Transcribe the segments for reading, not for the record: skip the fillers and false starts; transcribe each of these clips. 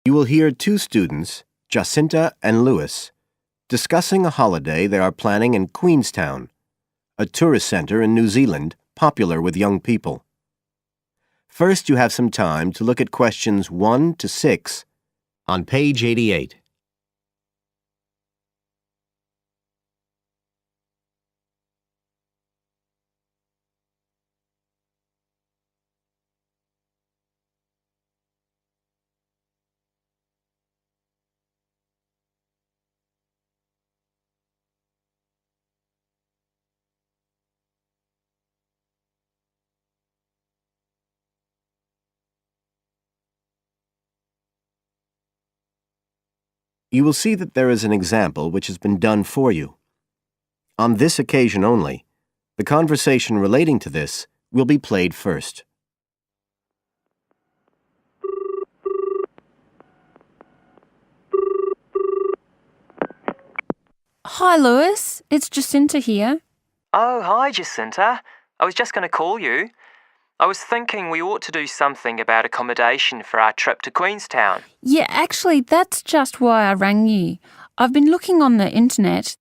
You will hear two students, Jacinta and Lewis, discussing a holiday they are planning in Queenstown, a tourist center in New Zealand popular with young people. First, you have some time to look at questions 1 to 6 on page 88. You will see that there is an example which has been done for you. On this occasion only, the conversation relating to this will be played first. Hi, Lewis. It's Jacinta here. Oh, hi, Jacinta. I was just going to call you. I was thinking we ought to do something about accommodation for our trip to Queenstown. Yeah, actually, that's just why I rang you. I've been looking on the internet.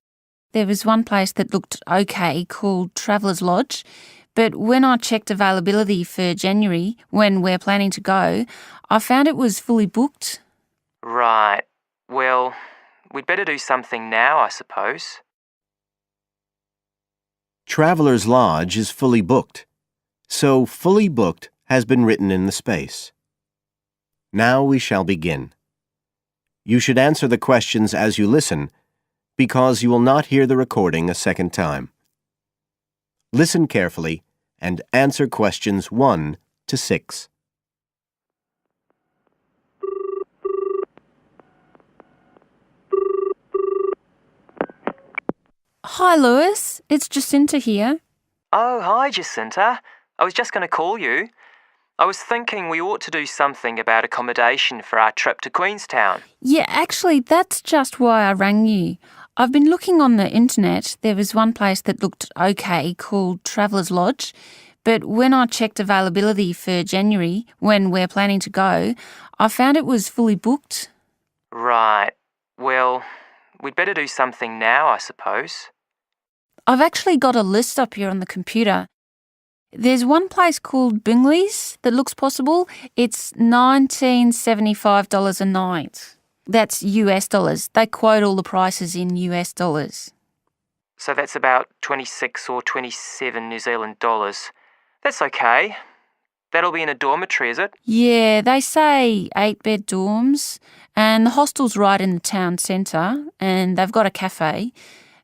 There was one place that looked okay called Traveller's Lodge, but when I checked availability for January, when we're planning to go, I found it was fully booked. Right. Well, we'd better do something now, I suppose. Traveller's Lodge is fully booked, so fully booked has been written in the space. Now we shall begin. You should answer the questions as you listen, because you will not hear the recording a second time. Listen carefully and answer questions 1 to 6. Hi, Lewis. It's Jacinta here. Oh, hi, Jacinta. I was just going to call you. I was thinking we ought to do something about accommodation for our trip to Queenstown. Yeah, actually, that's just why I rang you. I've been looking on the internet. There was one place that looked okay called Traveller's Lodge, but when I checked availability for January, when we're planning to go, I found it was fully booked. Right. Well, we'd better do something now, I suppose. I've actually got a list up here on the computer. There's one place called Bingley's that looks possible. It's $1975 a night. That's US dollars. They quote all the prices in US dollars. So that's about 26 or 27 New Zealand dollars. That's okay. That'll be in a dormitory, is it? Yeah, they say 8-bed dorms, and the hostel's right in the town centre, and they've got a cafe.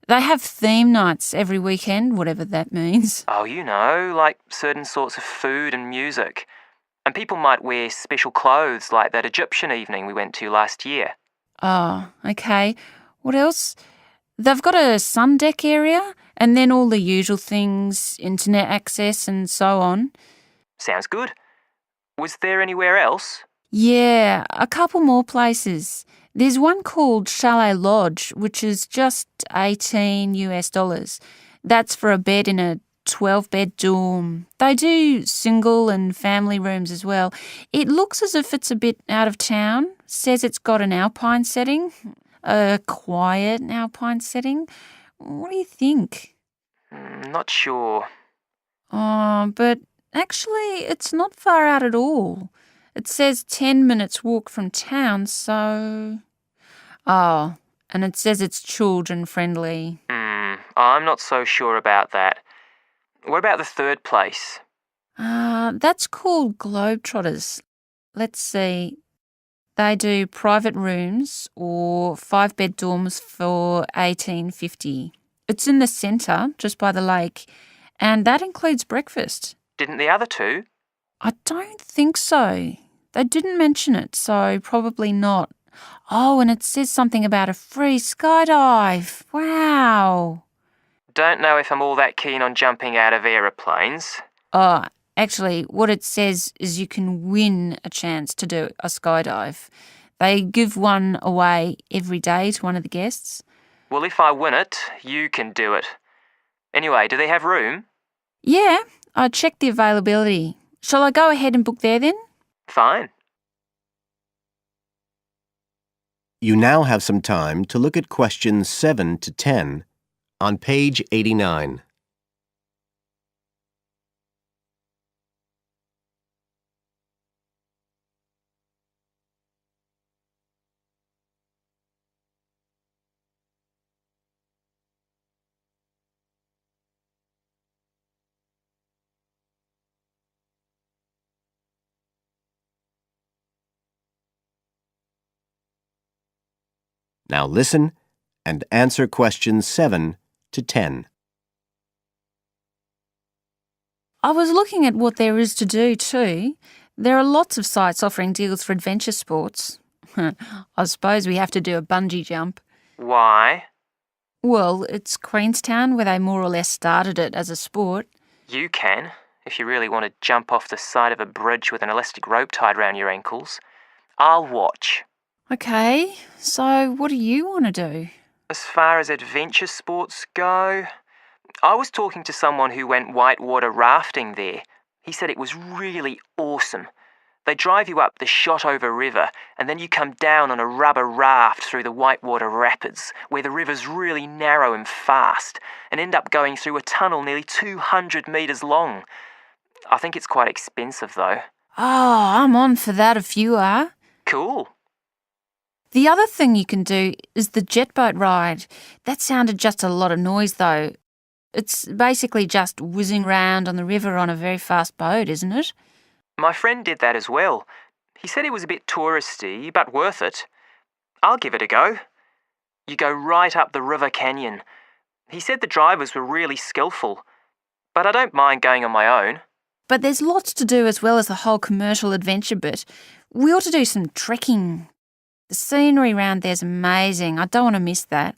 They have theme nights every weekend, whatever that means. Oh, you know, like certain sorts of food and music. And people might wear special clothes like that Egyptian evening we went to last year. Oh, okay. What else? They've got a sun deck area, and then all the usual things, internet access and so on. Sounds good. Was there anywhere else? Yeah, a couple more places. There's one called Chalet Lodge, which is just 18 US dollars. That's for a bed in a 12-bed dorm. They do single and family rooms as well. It looks as if it's a bit out of town. Says it's got an alpine setting, a quiet alpine setting. What do you think? Not sure. Oh, but actually, it's not far out at all. It says 10 minutes walk from town, so... Oh, and it says it's children-friendly. I'm not so sure about that. What about the third place? That's called Globetrotters. Let's see. They do private rooms or 5-bed dorms for $18.50. It's in the centre, just by the lake, and that includes breakfast. Didn't the other two? I don't think so. They didn't mention it, so probably not. Oh, and it says something about a free skydive. Wow. Don't know if I'm all that keen on jumping out of aeroplanes. Oh, actually, what it says is you can win a chance to do a skydive. They give one away every day to one of the guests. Well, if I win it, you can do it. Anyway, do they have room? Yeah, I checked the availability. Shall I go ahead and book there then? Fine. You now have some time to look at questions 7 to 10 on page 89. Now listen and answer questions 7 to 10. I was looking at what there is to do too. There are lots of sites offering deals for adventure sports. I suppose we have to do a bungee jump. Why? Well, it's Queenstown where they more or less started it as a sport. You can, if you really want to jump off the side of a bridge with an elastic rope tied round your ankles. I'll watch. Okay, so what do you want to do? As far as adventure sports go, I was talking to someone who went whitewater rafting there. He said it was really awesome. They drive you up the Shotover River and then you come down on a rubber raft through the whitewater rapids where the river's really narrow and fast and end up going through a tunnel nearly 200 metres long. I think it's quite expensive though. Oh, I'm on for that if you are. Cool. The other thing you can do is the jet boat ride. That sounded just a lot of noise though. It's basically just whizzing round on the river on a very fast boat, isn't it? My friend did that as well. He said it was a bit touristy, but worth it. I'll give it a go. You go right up the river canyon. He said the drivers were really skillful, but I don't mind going on my own. But there's lots to do as well as the whole commercial adventure bit. We ought to do some trekking. The scenery around there's amazing. I don't want to miss that.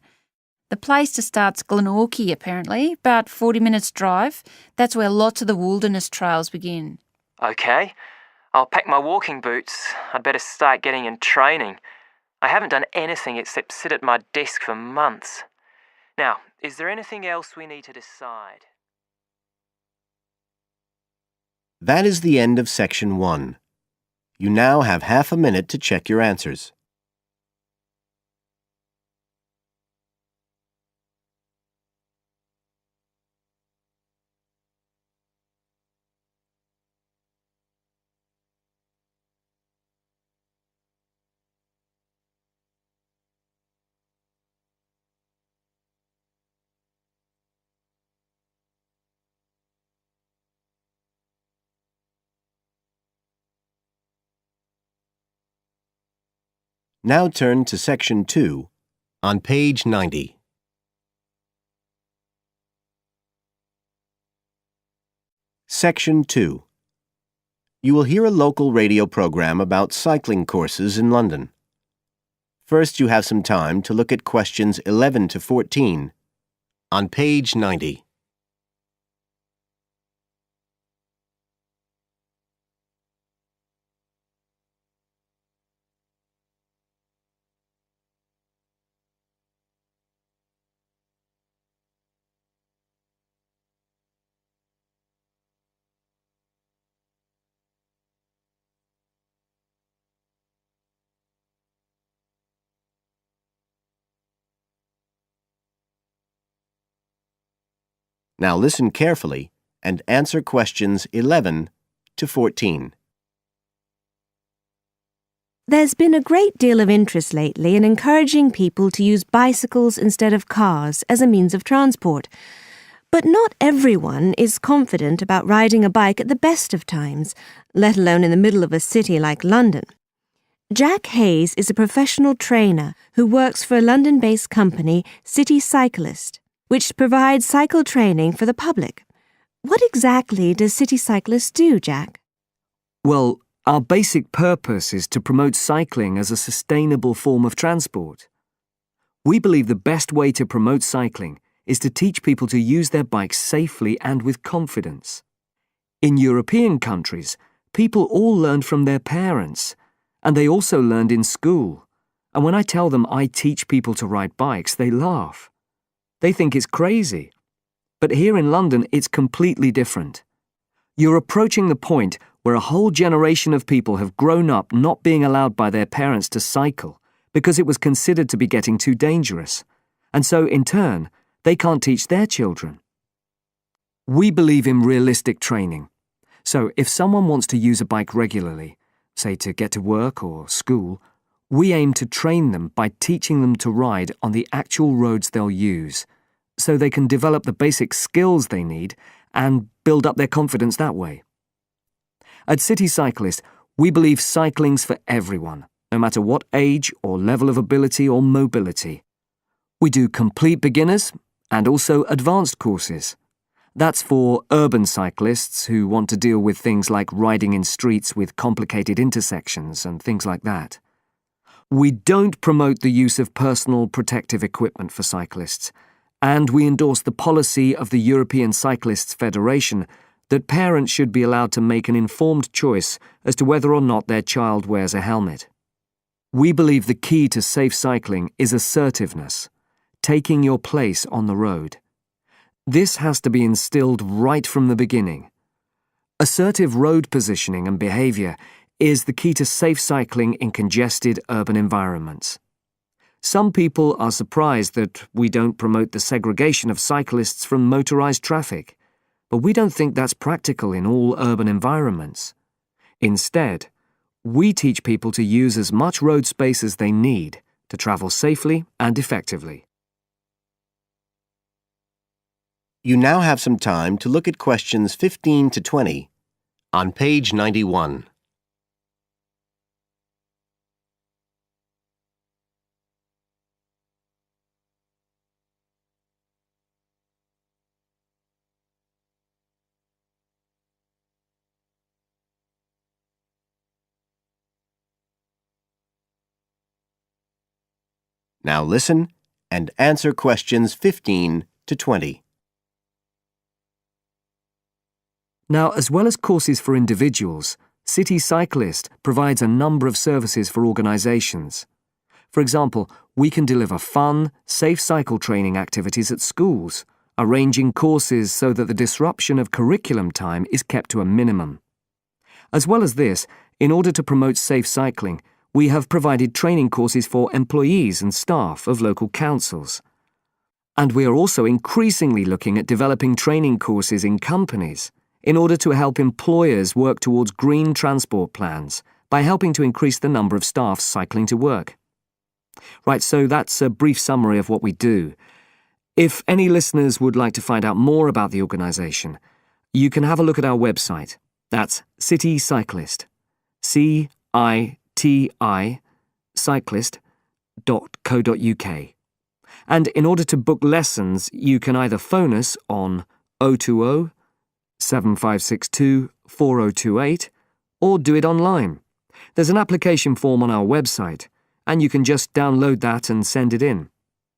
The place to start's Glenorchy, apparently, about 40 minutes drive. That's where lots of the wilderness trails begin. Okay, I'll pack my walking boots. I'd better start getting in training. I haven't done anything except sit at my desk for months. Now, is there anything else we need to decide? That is the end of section 1. You now have half a minute to check your answers. Now turn to section 2 on page 90. Section 2. You will hear a local radio program about cycling courses in London. First, you have some time to look at questions 11 to 14 on page 90. Now listen carefully and answer questions 11 to 14. There's been a great deal of interest lately in encouraging people to use bicycles instead of cars as a means of transport. But not everyone is confident about riding a bike at the best of times, let alone in the middle of a city like London. Jack Hayes is a professional trainer who works for a London-based company, City Cyclist, which provides cycle training for the public. What exactly does City Cyclist do, Jack? Well, our basic purpose is to promote cycling as a sustainable form of transport. We believe the best way to promote cycling is to teach people to use their bikes safely and with confidence. In European countries, people all learned from their parents, and they also learned in school. And when I tell them I teach people to ride bikes, they laugh. They think it's crazy. But here in London, it's completely different. You're approaching the point where a whole generation of people have grown up not being allowed by their parents to cycle because it was considered to be getting too dangerous, and so, in turn, they can't teach their children. We believe in realistic training. So if someone wants to use a bike regularly, say to get to work or school, we aim to train them by teaching them to ride on the actual roads they'll use, so they can develop the basic skills they need and build up their confidence that way. At City Cyclist, we believe cycling's for everyone, no matter what age or level of ability or mobility. We do complete beginners and also advanced courses. That's for urban cyclists who want to deal with things like riding in streets with complicated intersections and things like that. We don't promote the use of personal protective equipment for cyclists, and we endorse the policy of the European Cyclists Federation that parents should be allowed to make an informed choice as to whether or not their child wears a helmet. We believe the key to safe cycling is assertiveness, taking your place on the road. This has to be instilled right from the beginning. Assertive road positioning and behaviour is the key to safe cycling in congested urban environments. Some people are surprised that we don't promote the segregation of cyclists from motorised traffic, but we don't think that's practical in all urban environments. Instead, we teach people to use as much road space as they need to travel safely and effectively. You now have some time to look at questions 15 to 20 on page 91. Now listen and answer questions 15 to 20. Now, as well as courses for individuals, City Cyclist provides a number of services for organisations. For example, we can deliver fun, safe cycle training activities at schools, arranging courses so that the disruption of curriculum time is kept to a minimum. As well as this, in order to promote safe cycling, we have provided training courses for employees and staff of local councils. And we are also increasingly looking at developing training courses in companies in order to help employers work towards green transport plans by helping to increase the number of staff cycling to work. Right, so that's a brief summary of what we do. If any listeners would like to find out more about the organisation, you can have a look at our website. That's City Cyclist, CITI, cyclist.co.uk. And in order to book lessons, you can either phone us on 020 7562 4028 or do it online. There's an application form on our website, and you can just download that and send it in.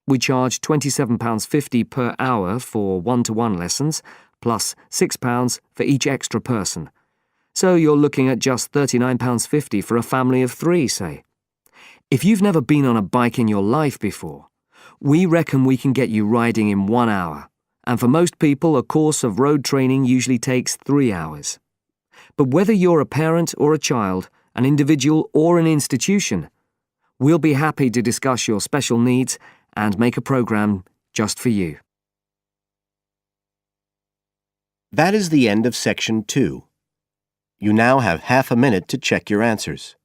We charge £27.50 per hour for one-to-one lessons, plus £6 for each extra person. So you're looking at just £39.50 for a family of 3, say. If you've never been on a bike in your life before, we reckon we can get you riding in 1 hour. And for most people, a course of road training usually takes 3 hours. But whether you're a parent or a child, an individual or an institution, we'll be happy to discuss your special needs and make a program just for you. That is the end of section 2. You now have half a minute to check your answers.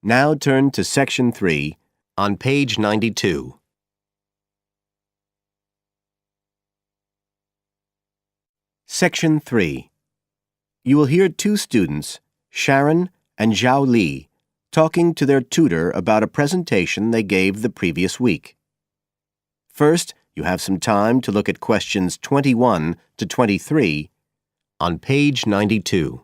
Now turn to section 3 on page 92. Section 3. You will hear 2 students, Sharon and Zhao Li, talking to their tutor about a presentation they gave the previous week. First, you have some time to look at questions 21 to 23 on page 92.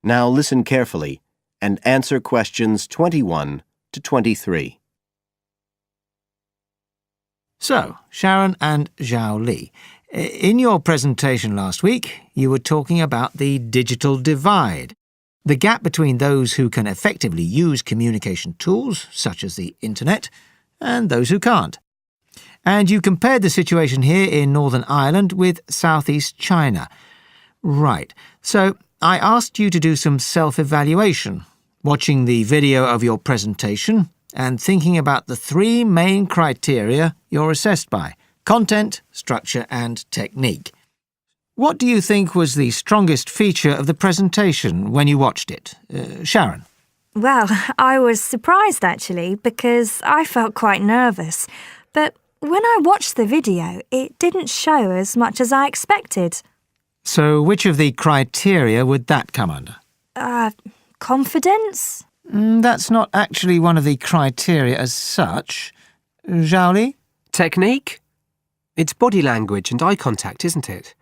Now listen carefully and answer questions 21 to 23. So, Sharon and Zhao Li, in your presentation last week, you were talking about the digital divide, the gap between those who can effectively use communication tools, such as the internet, and those who can't. And you compared the situation here in Northern Ireland with southeast China. Right. So I asked you to do some self-evaluation, watching the video of your presentation and thinking about the three main criteria you're assessed by: content, structure, and technique. What do you think was the strongest feature of the presentation when you watched it? Sharon? Well, I was surprised actually, because I felt quite nervous. But when I watched the video, it didn't show as much as I expected. So which of the criteria would that come under? Confidence? That's not actually one of the criteria as such. Zhao Li? Technique? It's body language and eye contact, isn't it?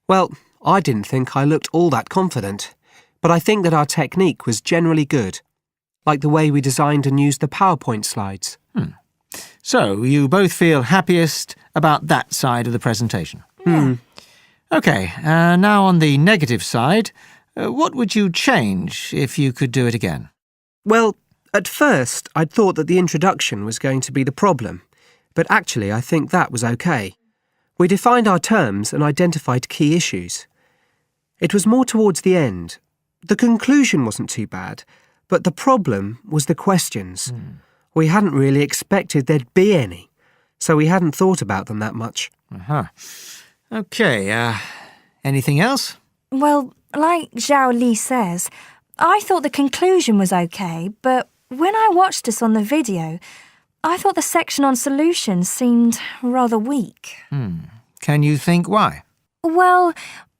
Well, I didn't think I looked all that confident, but I think that our technique was generally good, like the way we designed and used the PowerPoint slides. So you both feel happiest about that side of the presentation? OK, now on the negative side, what would you change if you could do it again? Well, at first I'd thought that the introduction was going to be the problem, but actually I think that was okay. We defined our terms and identified key issues. It was more towards the end. The conclusion wasn't too bad, but the problem was the questions. We hadn't really expected there'd be any, so we hadn't thought about them that much. OK, anything else? Well, like Zhao Li says, I thought the conclusion was okay, but when I watched this on the video, I thought the section on solutions seemed rather weak. Can you think why? Well,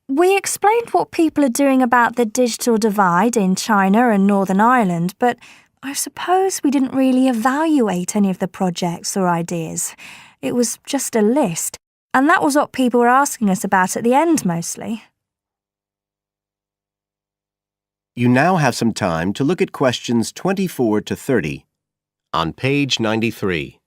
we explained what people are doing about the digital divide in China and Northern Ireland, but I suppose we didn't really evaluate any of the projects or ideas. It was just a list, and that was what people were asking us about at the end mostly. You now have some time to look at questions 24 to 30 on page 93.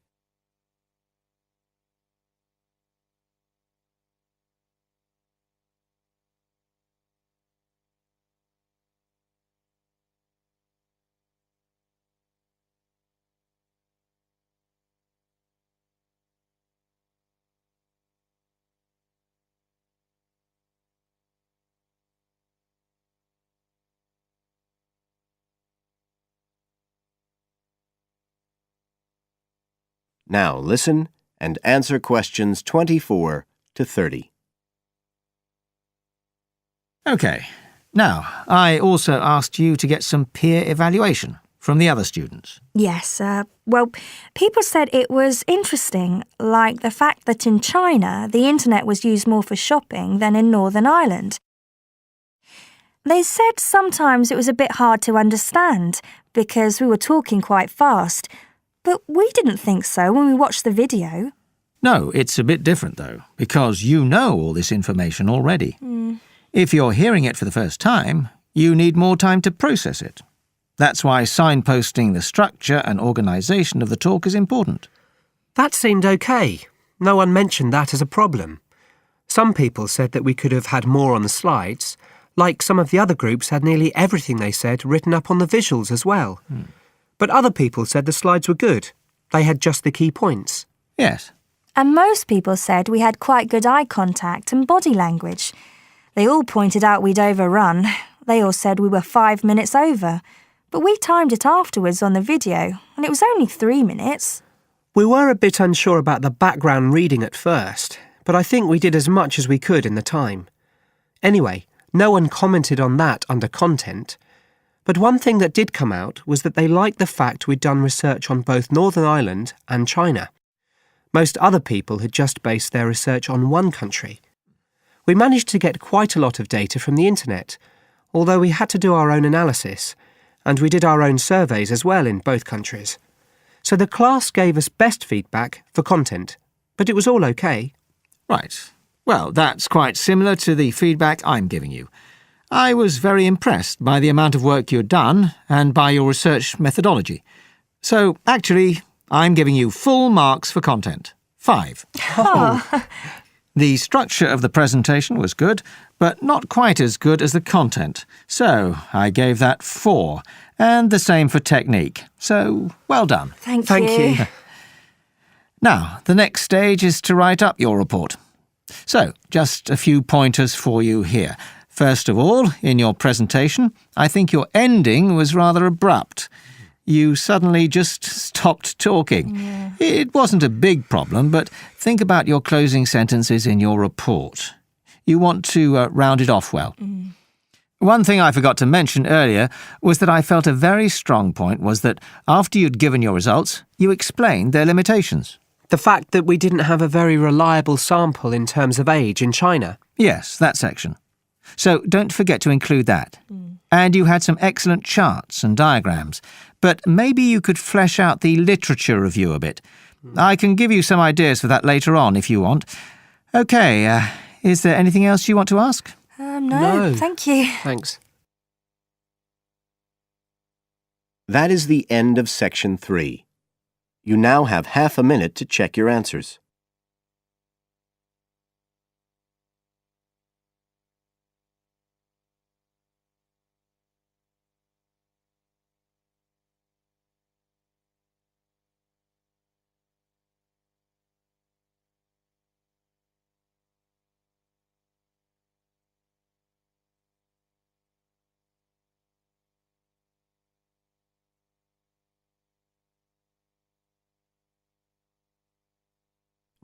Now listen and answer questions 24 to 30. OK. Now, I also asked you to get some peer evaluation from the other students. Yes, well, people said it was interesting, like the fact that in China, the internet was used more for shopping than in Northern Ireland. They said sometimes it was a bit hard to understand because we were talking quite fast, but we didn't think so when we watched the video. No, it's a bit different, though, because you know all this information already. If you're hearing it for the first time, you need more time to process it. That's why signposting the structure and organisation of the talk is important. That seemed okay. No one mentioned that as a problem. Some people said that we could have had more on the slides, like some of the other groups had nearly everything they said written up on the visuals as well. But other people said the slides were good. They had just the key points. Yes. And most people said we had quite good eye contact and body language. They all pointed out we'd overrun. They all said we were 5 minutes over. But we timed it afterwards on the video, and it was only 3 minutes. We were a bit unsure about the background reading at first, but I think we did as much as we could in the time. Anyway, no one commented on that under content. But one thing that did come out was that they liked the fact we'd done research on both Northern Ireland and China. Most other people had just based their research on one country. We managed to get quite a lot of data from the internet, although we had to do our own analysis, and we did our own surveys as well in both countries. So the class gave us best feedback for content, but it was all okay. Right. Well, that's quite similar to the feedback I'm giving you. I was very impressed by the amount of work you'd done and by your research methodology. So, actually, I'm giving you full marks for content. 5. The structure of the presentation was good, but not quite as good as the content. So, I gave that 4. And the same for technique. So, well done. Thank Thank you. you. Now, the next stage is to write up your report. So, just a few pointers for you here. First of all, in your presentation, I think your ending was rather abrupt. You suddenly just stopped talking. Yeah. It wasn't a big problem, but think about your closing sentences in your report. You want to round it off well. One thing I forgot to mention earlier was that I felt a very strong point was that after you'd given your results, you explained their limitations. The fact that we didn't have a very reliable sample in terms of age in China. Yes, that section. So don't forget to include that. And you had some excellent charts and diagrams, but maybe you could flesh out the literature review a bit. I can give you some ideas for that later on if you want. OK, is there anything else you want to ask? No, thank you. Thanks. That is the end of Section 3. You now have half a minute to check your answers.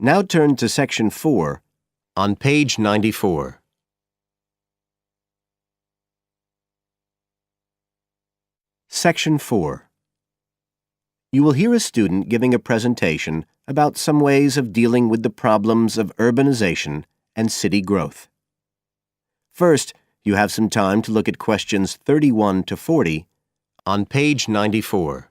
Now turn to Section 4 on page 94. Section 4. You will hear a student giving a presentation about some ways of dealing with the problems of urbanization and city growth. First, you have some time to look at questions 31 to 40 on page 94.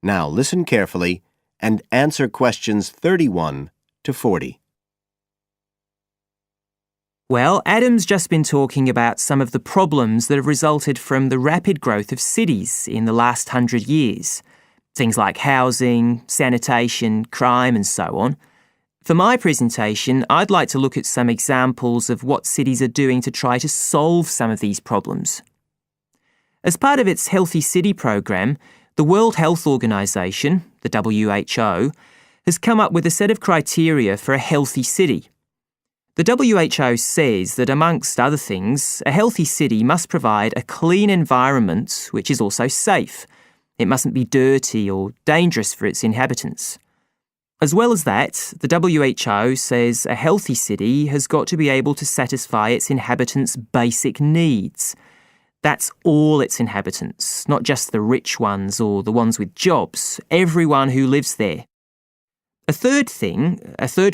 Now listen carefully and answer questions 31 to 40. Well, Adam's just been talking about some of the problems that have resulted from the rapid growth of cities in the last 100 years. Things like housing, sanitation, crime and so on. For my presentation, I'd like to look at some examples of what cities are doing to try to solve some of these problems. As part of its Healthy City program, the World Health Organization, the WHO, has come up with a set of criteria for a healthy city. The WHO says that, amongst other things, a healthy city must provide a clean environment which is also safe. It mustn't be dirty or dangerous for its inhabitants. As well as that, the WHO says a healthy city has got to be able to satisfy its inhabitants' basic needs. That's all its inhabitants, not just the rich ones or the ones with jobs, everyone who lives there. A third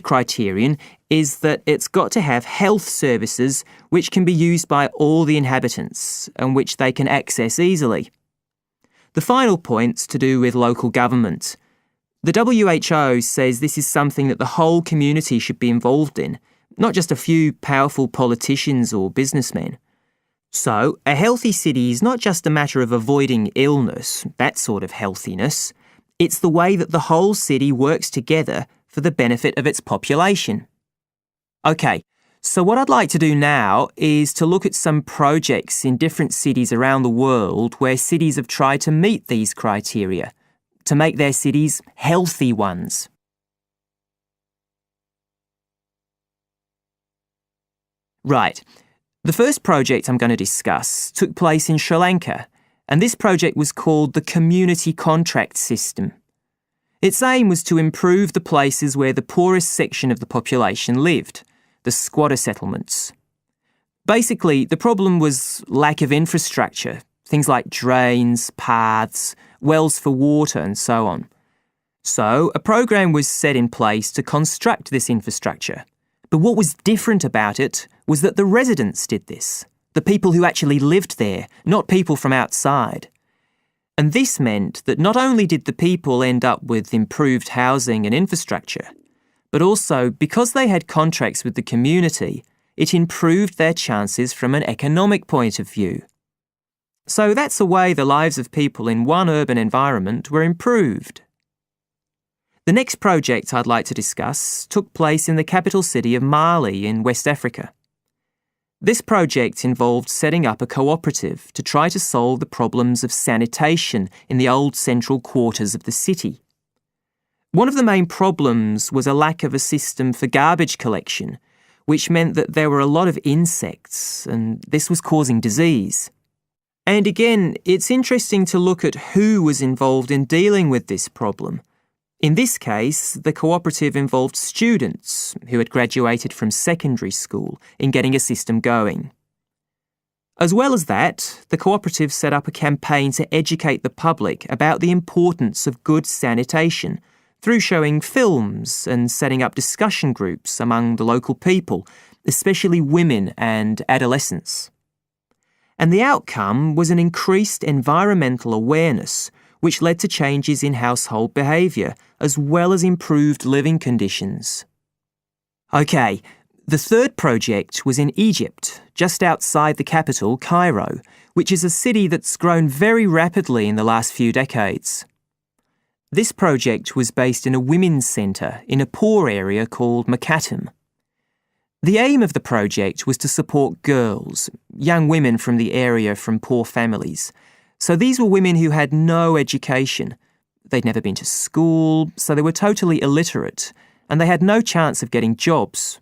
criterion, is that it's got to have health services which can be used by all the inhabitants and which they can access easily. The final point's to do with local government. The WHO says this is something that the whole community should be involved in, not just a few powerful politicians or businessmen. So, a healthy city is not just a matter of avoiding illness, that sort of healthiness. It's the way that the whole city works together for the benefit of its population. OK, so what I'd like to do now is to look at some projects in different cities around the world where cities have tried to meet these criteria, to make their cities healthy ones. Right. The first project I'm going to discuss took place in Sri Lanka, and this project was called the Community Contract System. Its aim was to improve the places where the poorest section of the population lived, the squatter settlements. Basically, the problem was lack of infrastructure, things like drains, paths, wells for water and so on. So, a program was set in place to construct this infrastructure. But what was different about it was that the residents did this, the people who actually lived there, not people from outside. And this meant that not only did the people end up with improved housing and infrastructure, but also because they had contracts with the community, it improved their chances from an economic point of view. So that's the way the lives of people in one urban environment were improved. The next project I'd like to discuss took place in the capital city of Mali in West Africa. This project involved setting up a cooperative to try to solve the problems of sanitation in the old central quarters of the city. One of the main problems was a lack of a system for garbage collection, which meant that there were a lot of insects, and this was causing disease. And again, it's interesting to look at who was involved in dealing with this problem. In this case, the cooperative involved students who had graduated from secondary school in getting a system going. As well as that, the cooperative set up a campaign to educate the public about the importance of good sanitation through showing films and setting up discussion groups among the local people, especially women and adolescents. And the outcome was an increased environmental awareness, which led to changes in household behaviour, as well as improved living conditions. Okay, the third project was in Egypt, just outside the capital, Cairo, which is a city that's grown very rapidly in the last few decades. This project was based in a women's centre in a poor area called Makatem. The aim of the project was to support girls, young women from the area from poor families. So these were women who had no education. They'd never been to school, so they were totally illiterate, and they had no chance of getting jobs.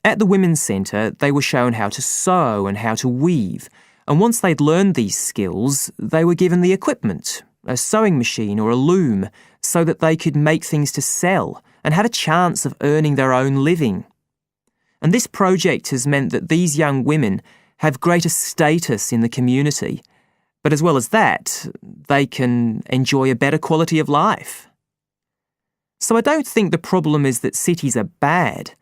At the Women's Centre, they were shown how to sew and how to weave, and once they'd learned these skills, they were given the equipment, a sewing machine or a loom, so that they could make things to sell and have a chance of earning their own living. And this project has meant that these young women have greater status in the community, but as well as that, they can enjoy a better quality of life. So I don't think the problem is that cities are bad.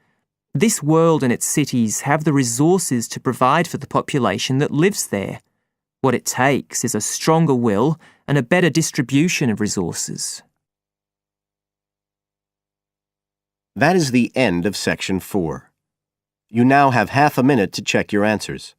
This world and its cities have the resources to provide for the population that lives there. What it takes is a stronger will and a better distribution of resources. That is the end of section 4. You now have half a minute to check your answers.